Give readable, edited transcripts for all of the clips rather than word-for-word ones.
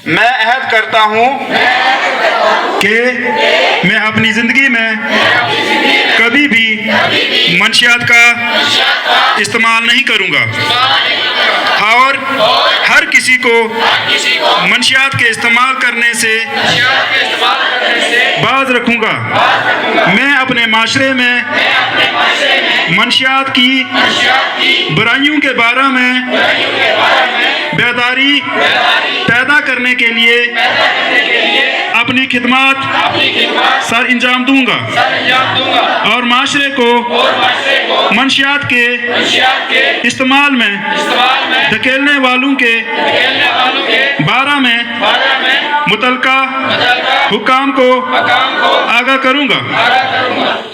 मैं अहद करता हूँ कि मैं अपनी ज़िंदगी में कभी भी मंशियात का इस्तेमाल नहीं करूँगा और हर किसी को मंशियात के इस्तेमाल करने से बाज रखूँगा। मैं अपने माशरे में मंशियात की बुराइयों के बारे में बेदारी पैदा करने के लिए अपनी खिदमत सर अंजाम दूंगा और माशरे को मंशियात के इस्तेमाल में धकेलने वालों के बारे में मुतलका हुकाम को आगाह करूंगा।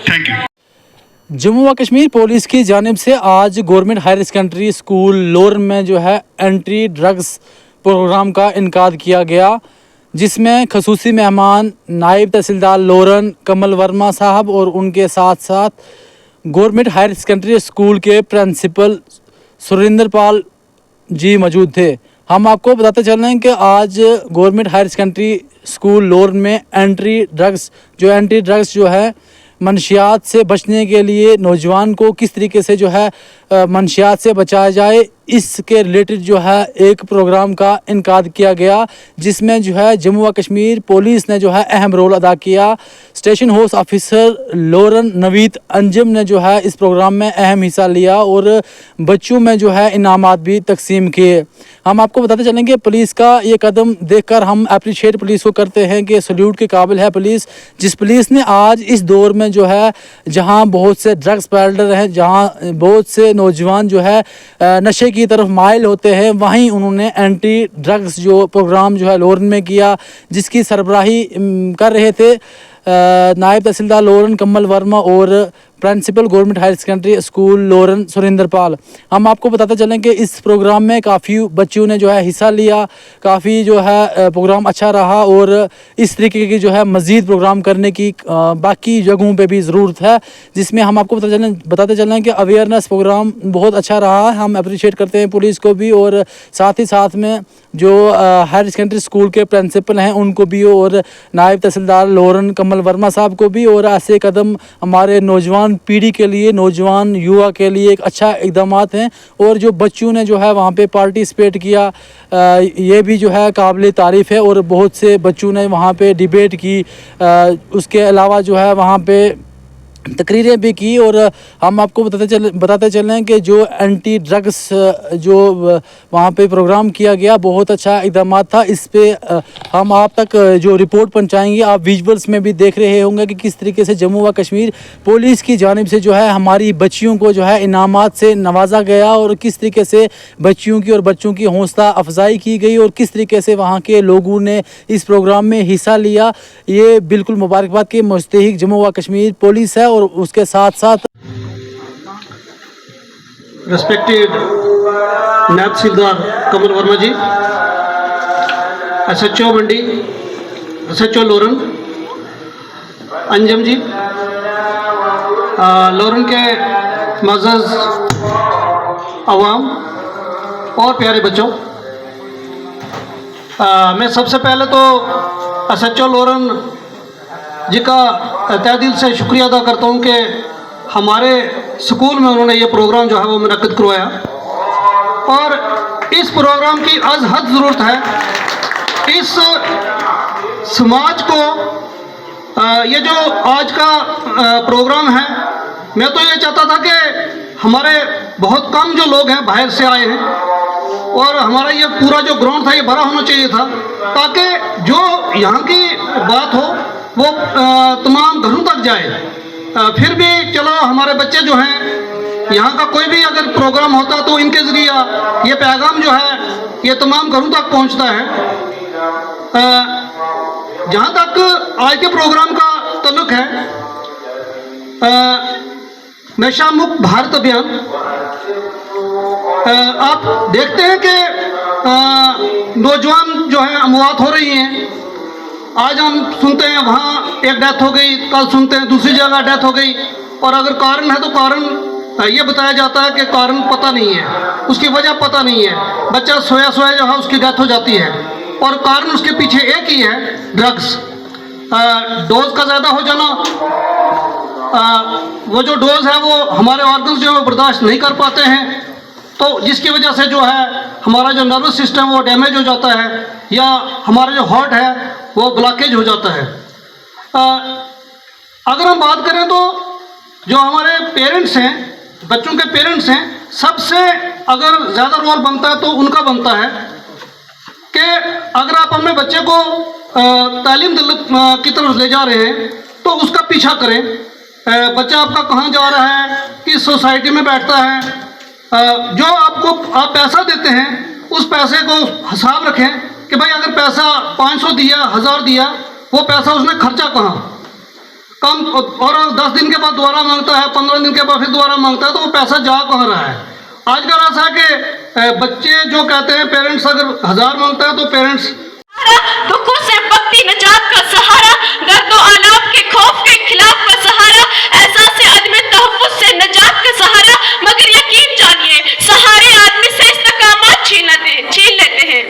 Thank you. जम्मू व कश्मीर पुलिस की जानिब से आज गवर्नमेंट हायर सेकेंडरी स्कूल लोरन में जो है एंटी ड्रग्स प्रोग्राम का इनकाद किया गया, जिसमें खसूसी मेहमान नायब तहसीलदार लोरन कमल वर्मा साहब और उनके साथ साथ गवर्नमेंट हायर सेकेंडरी स्कूल के प्रिंसिपल सुरेंद्र पाल जी मौजूद थे। हम आपको बताते चल रहे हैं कि आज गवर्नमेंट हायर सेकेंडरी स्कूल लोरन में एंटी ड्रग्स जो है मंशियात से बचने के लिए नौजवान को किस तरीके से जो है मंशियात से बचाया जाए, इसके रिलेटेड जो है एक प्रोग्राम का इनकाद किया गया, जिसमें जो है जम्मू व कश्मीर पुलिस ने जो है अहम रोल अदा किया। Station house officer Loran Naveed Anjum ने जो है इस प्रोग्राम में अहम हिस्सा लिया और बच्चों में जो है इनामात भी तकसीम किए। हम आपको बताते चलेंगे पुलिस का ये कदम देखकर हम अप्रिशिएट पुलिस को करते हैं कि सल्यूट के काबिल है पुलिस, जिस पुलिस ने आज इस दौर में जो है जहां बहुत से ड्रग्स पैडलर हैं, जहां बहुत से नौजवान जो है नशे की तरफ माइल होते हैं, वहीं उन्होंने एंटी ड्रग्स जो प्रोग्राम जो है लोरन में किया, जिसकी सरबराही कर रहे थे नायब तहसीलदार लोरन कमल वर्मा और principal government higher secondary school Loran Surendra Pal. हम आपको बताते चलें कि इस प्रोग्राम में काफ़ी बच्चों ने जो है हिस्सा लिया, काफ़ी जो है प्रोग्राम अच्छा रहा और इस तरीके की जो है मज़ीद प्रोग्राम करने की बाकी जगहों पे भी ज़रूरत है, जिसमें हम आपको बताते चलें कि अवेयरनेस प्रोग्राम बहुत अच्छा रहा है। हम अप्रिशिएट करते हैं पुलिस को भी और साथ ही साथ में जो हायर सेकेंडरी स्कूल के प्रिंसिपल हैं उनको भी और नायब तहसीलदार लोरन कमल वर्मा साहब को भी। और ऐसे कदम हमारे नौजवान पीढ़ी के लिए, नौजवान युवा के लिए एक अच्छा इक़दामात हैं। और जो बच्चों ने जो है वहाँ पे पार्टिसिपेट किया, ये भी जो है काबिल तारीफ़ है और बहुत से बच्चों ने वहाँ पे डिबेट की, उसके अलावा जो है वहाँ पे तकरीरें भी की। और हम आपको बताते चलें कि जो एंटी ड्रग्स जो वहाँ पे प्रोग्राम किया गया बहुत अच्छा इक़दाम था। इस पे हम आप तक जो रिपोर्ट पहुँचाएंगे, आप विजुअल्स में भी देख रहे होंगे कि किस तरीके से जम्मू व कश्मीर पुलिस की जानिब से जो है हमारी बच्चियों को जो है इनामात से नवाजा गया और किस तरीके से बच्चियों की और बच्चों की हौसला अफजाई की गई और किस तरीके से वहाँ के लोगों ने इस प्रोग्राम में हिस्सा लिया। ये बिल्कुल मुबारकबाद के मुस्तहिक जम्मू व कश्मीर पुलिस है। और उसके साथ साथ रेस्पेक्टेड नायब तहसीलदार कमल वर्मा जी, SHO मंडी, SHO लोरन अंजम जी, लोरन के मज़्ज़ज़ अवाम और प्यारे बच्चों, मैं सबसे पहले तो SHO लोरन जी का तहे दिल से शुक्रिया अदा करता हूँ कि हमारे स्कूल में उन्होंने ये प्रोग्राम जो है वो मुनक्किद करवाया और इस प्रोग्राम की आज हद ज़रूरत है। इस समाज को ये जो आज का प्रोग्राम है, मैं तो ये चाहता था कि हमारे बहुत कम जो लोग हैं बाहर से आए हैं और हमारा ये पूरा जो ग्राउंड था ये भरा होना चाहिए था, ताकि जो यहाँ की बात हो वो तमाम घरों तक जाए। फिर भी चलो हमारे बच्चे जो हैं, यहाँ का कोई भी अगर प्रोग्राम होता तो इनके ज़रिए ये पैगाम जो है ये तमाम घरों तक पहुँचता है। जहाँ तक आज के प्रोग्राम का ताल्लुक है, नशा मुक्त भारत अभियान, आप देखते हैं कि नौजवान जो है अमवात हो रही हैं। आज हम सुनते हैं वहाँ एक डेथ हो गई, कल सुनते हैं दूसरी जगह डेथ हो गई, और अगर कारण है तो कारण ये बताया जाता है कि कारण पता नहीं है, उसकी वजह पता नहीं है। बच्चा सोया सोया जो है उसकी डेथ हो जाती है और कारण उसके पीछे एक ही है, ड्रग्स। डोज का ज़्यादा हो जाना, वो जो डोज है वो हमारे ऑर्गन्स जो है वो बर्दाश्त नहीं कर पाते हैं, तो जिसकी वजह से जो है हमारा जो नर्वस सिस्टम वो डैमेज हो जाता है, या हमारा जो हार्ट है वो ब्लॉकेज हो जाता है। अगर हम बात करें तो जो हमारे पेरेंट्स हैं, बच्चों के पेरेंट्स हैं, सबसे अगर ज़्यादा रोल बनता है तो उनका बनता है कि अगर आप अपने बच्चे को तालीम की तरफ ले जा रहे हैं तो उसका पीछा करें। बच्चा आपका कहाँ जा रहा है, किस सोसाइटी में बैठता है, जो आपको आप पैसा देते हैं उस पैसे को हिसाब रखें कि भाई अगर पैसा 500 दिया, 1000 दिया, वो पैसा उसने खर्चा कहाँ, कम, और 10 दिन के बाद दोबारा मांगता है, 15 दिन के बाद फिर दोबारा मांगता है, तो वो पैसा जा कहाँ रहा है। आजकल ऐसा है कि बच्चे जो कहते हैं, पेरेंट्स अगर 1000 मांगता है तो पेरेंट्स दुखों से भक्ति निजात का सहारा, दर्दो आलाप के खौफ के खिलाफ का सहारा, एहसास से आदमी तहफ्फुज़ से निजात का सहारा। मगर यकीन जानिए सहारे आदमी से इस्तिकामत छीन लेते हैं।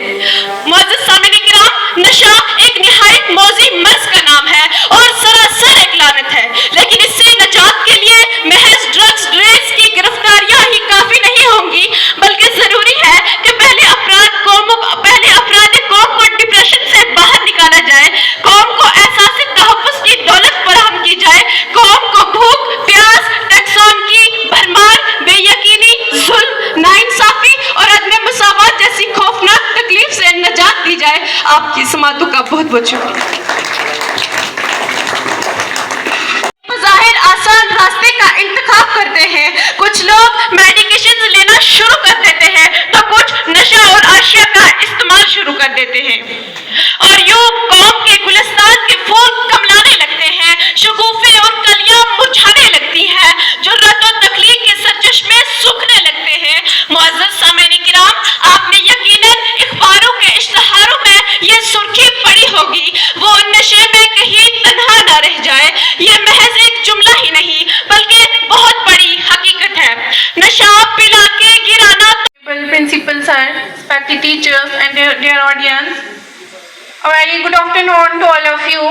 मुअज़्ज़िज़ सामिन किराम, नशा एक निहायत मौजी मर्ज़ का नाम है और सरासर एक लानत है, लेकिन इससे निजात के लिए महज ड्रग्स रेस की गिरफ्तारियां ही काफी नहीं होंगी, बल्कि जरूरी है कि पहले अपराधी कौम को डिप्रेशन से बाहर निकाला जाए, कौम को एहसास तहफ्फुज़ की दौलत फराहम की जाए, कौम को भूख, प्यास, टैक्सों की भरमार, बेयकीनी, जुल्म, नाइंसाफी और अदम मुसावात जैसी खौफनाक तकलीफ से निजात दी जाए। आपकी समातों का बहुत बहुत शुक्रिया। ज़ाहिर आसान रास्ते का इंतखाब करते हैं, कुछ लोग मेडिकेशन लेना शुरू कर देते हैं तो कुछ नशा और आशिया का इस्तेमाल शुरू कर देते हैं, और यूं कौम के गुलिस्तान के फूल कमलाने लगते हैं, शगुफे और कलियां मुरझाने लगती हैं, जुर्रत और तख्लीक के सरचश्मे सूखने लगते हैं। मुअज़्ज़िज़ सामिन किराम, आपने यकीनन इख़बारों के इश्तिहारों में ये सुर्खी पड़ी होगी, वो नशे में कहीं तन्हा ना रह जाए। ये महज एक जुमला ही नहीं बल्कि बहुत बड़ी हकीकत है। नशा पिला के गिराना। Principal sir, respected teachers and dear audience, a very good afternoon to all of you.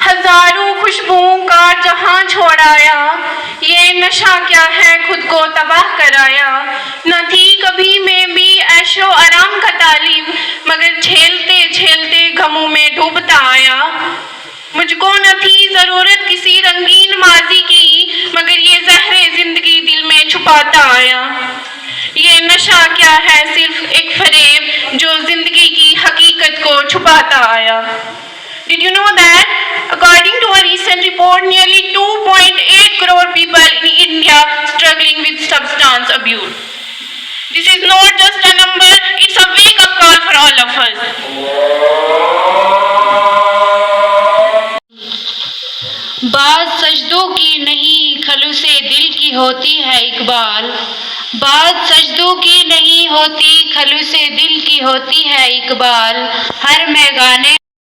हजारों खुशबुओं का जहां छोड़ाया, ये नशा क्या है खुद को तबाह कराया। न थी कभी में भी ऐशो आराम का तालीम, मगर झेलते झेलते गमों में डूबता आया। मुझको न थी जरूरत किसी रंगीन माजी की, मगर ये जहरे जिंदगी दिल में छुपाता आया। ये नशा क्या है, सिर्फ एक फरेब जो जिंदगी की हकीकत को छुपाता आया। Did you know that according to a recent report, nearly 2.8 crore people in India struggling with substance abuse. This is not just a number, it's a wake-up call for all of us. बात सजदों की नहीं खलूसे दिल की होती है इकबाल, बात सजदों की नहीं होती खलूसे दिल की होती है इकबाल। हर मैदाने